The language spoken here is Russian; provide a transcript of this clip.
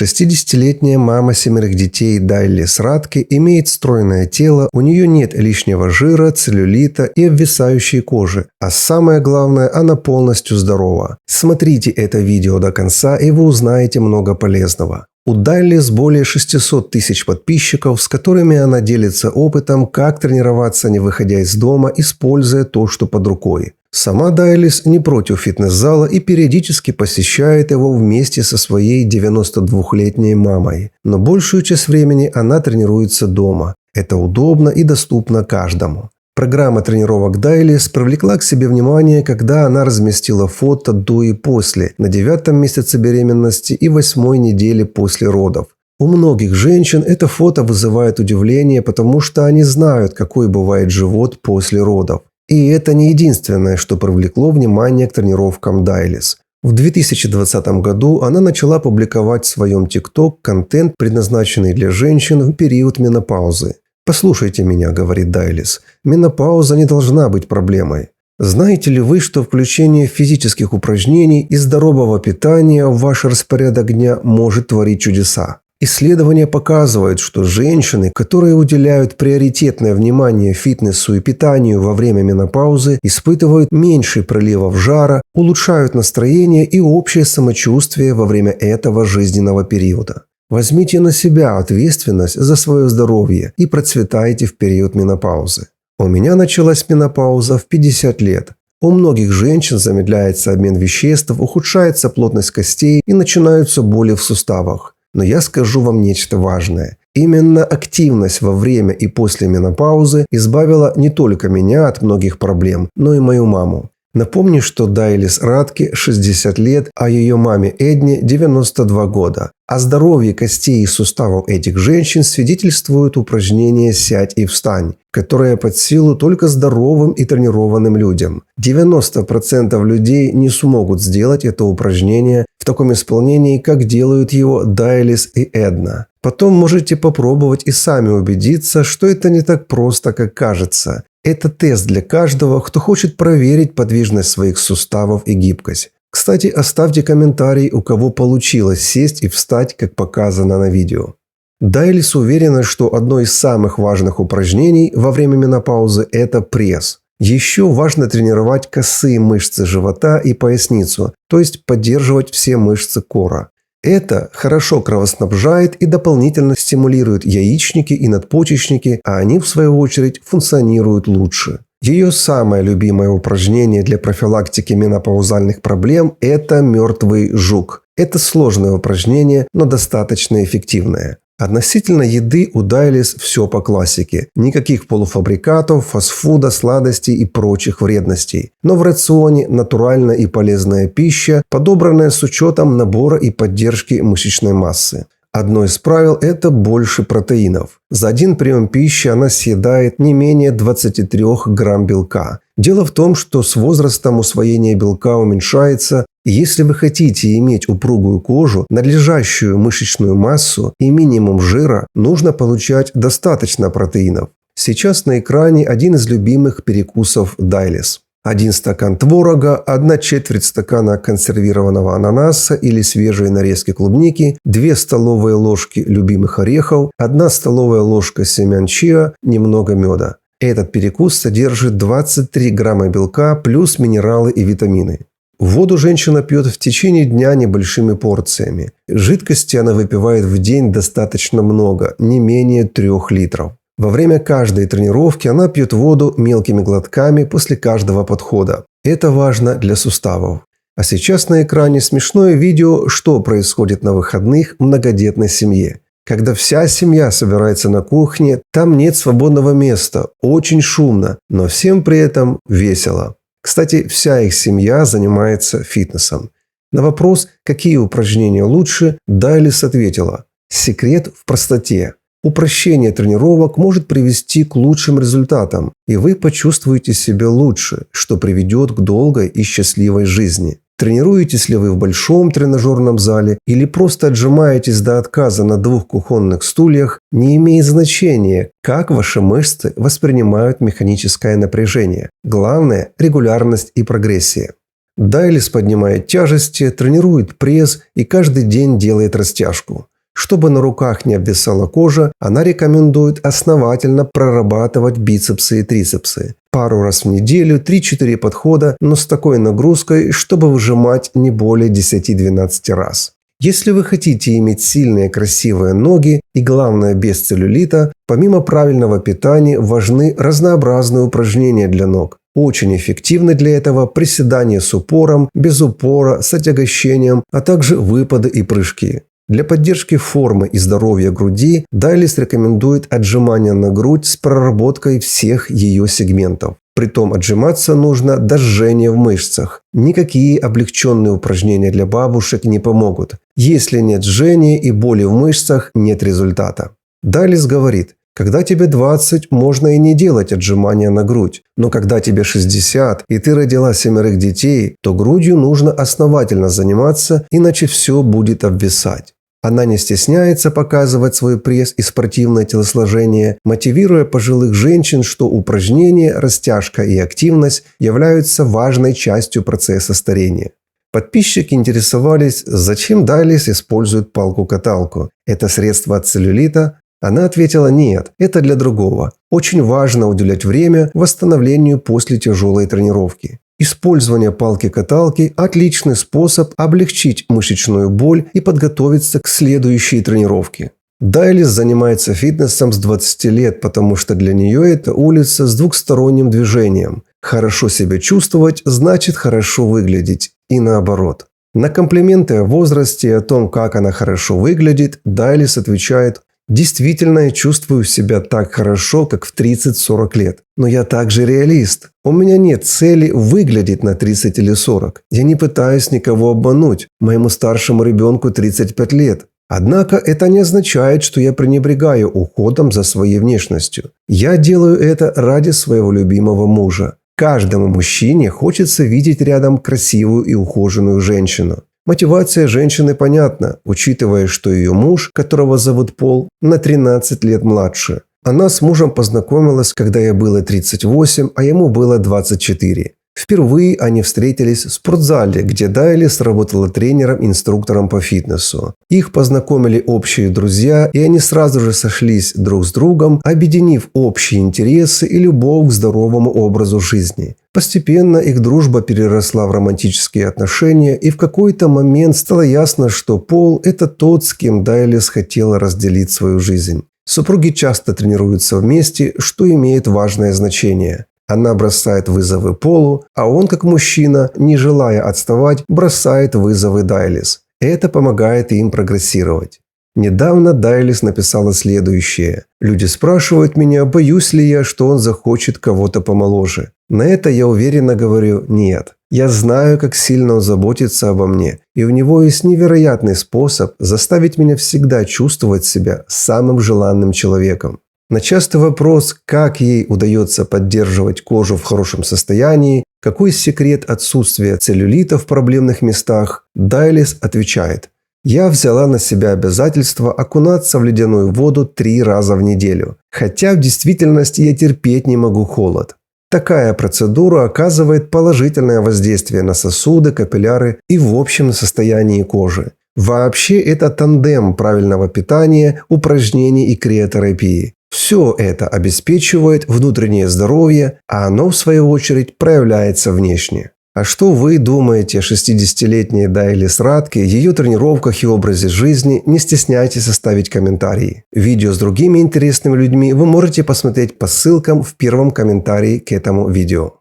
60-летняя мама 7 детей Дайлис Радке имеет стройное тело, у нее нет лишнего жира, целлюлита и обвисающей кожи, а самое главное, она полностью здорова. Смотрите это видео до конца, и вы узнаете много полезного. У Дайлис более 600 тысяч подписчиков, с которыми она делится опытом, как тренироваться, не выходя из дома, используя то, что под рукой. Сама Дайлис не против фитнес-зала и периодически посещает его вместе со своей 92-летней мамой. Но большую часть времени она тренируется дома. Это удобно и доступно каждому. Программа тренировок Дайлис привлекла к себе внимание, когда она разместила фото до и после, на 9-м месяце беременности и 8-й неделе после родов. У многих женщин это фото вызывает удивление, потому что они знают, какой бывает живот после родов. И это не единственное, что привлекло внимание к тренировкам Дайлис. В 2020 году она начала публиковать в своем TikTok контент, предназначенный для женщин в период менопаузы. «Послушайте меня», – говорит Дайлис, – «менопауза не должна быть проблемой. Знаете ли вы, что включение физических упражнений и здорового питания в ваш распорядок дня может творить чудеса? Исследования показывают, что женщины, которые уделяют приоритетное внимание фитнесу и питанию во время менопаузы, испытывают меньше приливов жара, улучшают настроение и общее самочувствие во время этого жизненного периода. Возьмите на себя ответственность за свое здоровье и процветайте в период менопаузы. У меня началась менопауза в 50 лет. У многих женщин замедляется обмен веществ, ухудшается плотность костей и начинаются боли в суставах. Но я скажу вам нечто важное. Именно активность во время и после менопаузы избавила не только меня от многих проблем, но и мою маму. Напомню, что Дайлис Радке 60 лет, а ее маме Эдне 92 года. О здоровье костей и суставов этих женщин свидетельствуют упражнения «Сядь и встань», которое под силу только здоровым и тренированным людям. 90% людей не смогут сделать это упражнение в таком исполнении, как делают его Дайлис и Эдна. Потом можете попробовать и сами убедиться, что это не так просто, как кажется. Это тест для каждого, кто хочет проверить подвижность своих суставов и гибкость. Кстати, оставьте комментарий, у кого получилось сесть и встать, как показано на видео. Дайлис уверена, что одно из самых важных упражнений во время менопаузы – это пресс. Еще важно тренировать косые мышцы живота и поясницу, то есть поддерживать все мышцы кора. Это хорошо кровоснабжает и дополнительно стимулирует яичники и надпочечники, а они, в свою очередь, функционируют лучше. Ее самое любимое упражнение для профилактики менопаузальных проблем – это мертвый жук. Это сложное упражнение, но достаточно эффективное. Относительно еды у Дайлис все по классике. Никаких полуфабрикатов, фастфуда, сладостей и прочих вредностей. Но в рационе натуральная и полезная пища, подобранная с учетом набора и поддержки мышечной массы. Одно из правил – это больше протеинов. За один прием пищи она съедает не менее 23 грамм белка. Дело в том, что с возрастом усвоение белка уменьшается, и если вы хотите иметь упругую кожу, надлежащую мышечную массу и минимум жира, нужно получать достаточно протеинов. Сейчас на экране один из любимых перекусов Дайлис. 1 стакан творога, 1/4 стакана консервированного ананаса или свежей нарезки клубники, 2 столовые ложки любимых орехов, 1 столовая ложка семян чиа, немного меда. Этот перекус содержит 23 грамма белка плюс минералы и витамины. Воду женщина пьет в течение дня небольшими порциями. Жидкости она выпивает в день достаточно много, не менее 3 литров. Во время каждой тренировки она пьет воду мелкими глотками после каждого подхода. Это важно для суставов. А сейчас на экране смешное видео, что происходит на выходных в многодетной семье. Когда вся семья собирается на кухне, там нет свободного места, очень шумно, но всем при этом весело. Кстати, вся их семья занимается фитнесом. На вопрос, какие упражнения лучше, Дайлис ответила: секрет в простоте. Упрощение тренировок может привести к лучшим результатам, и вы почувствуете себя лучше, что приведет к долгой и счастливой жизни. Тренируетесь ли вы в большом тренажерном зале или просто отжимаетесь до отказа на 2 кухонных стульях, не имеет значения, как ваши мышцы воспринимают механическое напряжение. Главное – регулярность и прогрессия. Дайлис поднимает тяжести, тренирует пресс и каждый день делает растяжку. Чтобы на руках не обвисала кожа, она рекомендует основательно прорабатывать бицепсы и трицепсы. Пару раз в неделю, 3-4 подхода, но с такой нагрузкой, чтобы выжимать не более 10-12 раз. Если вы хотите иметь сильные красивые ноги и, главное, без целлюлита, помимо правильного питания важны разнообразные упражнения для ног. Очень эффективны для этого приседания с упором, без упора, с отягощением, а также выпады и прыжки. Для поддержки формы и здоровья груди Дайлис рекомендует отжимания на грудь с проработкой всех ее сегментов. Притом отжиматься нужно до жжения в мышцах. Никакие облегченные упражнения для бабушек не помогут. Если нет жжения и боли в мышцах, нет результата. Дайлис говорит: когда тебе 20, можно и не делать отжимания на грудь. Но когда тебе 60 и ты родила 7 детей, то грудью нужно основательно заниматься, иначе все будет обвисать. Она не стесняется показывать свой пресс и спортивное телосложение, мотивируя пожилых женщин, что упражнения, растяжка и активность являются важной частью процесса старения. Подписчики интересовались, зачем Дайлис использует палку-каталку. Это средство от целлюлита? Она ответила: нет, это для другого. Очень важно уделять время восстановлению после тяжелой тренировки. Использование палки-каталки – отличный способ облегчить мышечную боль и подготовиться к следующей тренировке. Дайлис занимается фитнесом с 20 лет, потому что для нее это улица с двухсторонним движением. Хорошо себя чувствовать – значит хорошо выглядеть. И наоборот. На комплименты о возрасте и о том, как она хорошо выглядит, Дайлис отвечает: действительно, я чувствую себя так хорошо, как в 30-40 лет. Но я также реалист. У меня нет цели выглядеть на 30 или 40. Я не пытаюсь никого обмануть. Моему старшему ребенку 35 лет. Однако это не означает, что я пренебрегаю уходом за своей внешностью. Я делаю это ради своего любимого мужа. Каждому мужчине хочется видеть рядом красивую и ухоженную женщину. Мотивация женщины понятна, учитывая, что ее муж, которого зовут Пол, на 13 лет младше. Она с мужем познакомилась, когда ей было 38, а ему было 24. Впервые они встретились в спортзале, где Дайлис работала тренером-инструктором по фитнесу. Их познакомили общие друзья, и они сразу же сошлись друг с другом, объединив общие интересы и любовь к здоровому образу жизни. Постепенно их дружба переросла в романтические отношения, и в какой-то момент стало ясно, что Пол – это тот, с кем Дайлис хотела разделить свою жизнь. Супруги часто тренируются вместе, что имеет важное значение. Она бросает вызовы Полу, а он, как мужчина, не желая отставать, бросает вызовы Дайлис. Это помогает им прогрессировать. Недавно Дайлис написала следующее: «Люди спрашивают меня, боюсь ли я, что он захочет кого-то помоложе. На это я уверенно говорю: нет. Я знаю, как сильно он заботится обо мне, и у него есть невероятный способ заставить меня всегда чувствовать себя самым желанным человеком». На частый вопрос, как ей удается поддерживать кожу в хорошем состоянии, какой секрет отсутствия целлюлита в проблемных местах, Дайлис отвечает: «Я взяла на себя обязательство окунаться в ледяную воду 3 раза в неделю, хотя в действительности я терпеть не могу холод. Такая процедура оказывает положительное воздействие на сосуды, капилляры и в общем состоянии кожи. Вообще это тандем правильного питания, упражнений и криотерапии. Все это обеспечивает внутреннее здоровье, а оно, в свою очередь, проявляется внешне». А что вы думаете о 60-летней Дайлис Радке, ее тренировках и образе жизни? Не стесняйтесь оставить комментарии. Видео с другими интересными людьми вы можете посмотреть по ссылкам в первом комментарии к этому видео.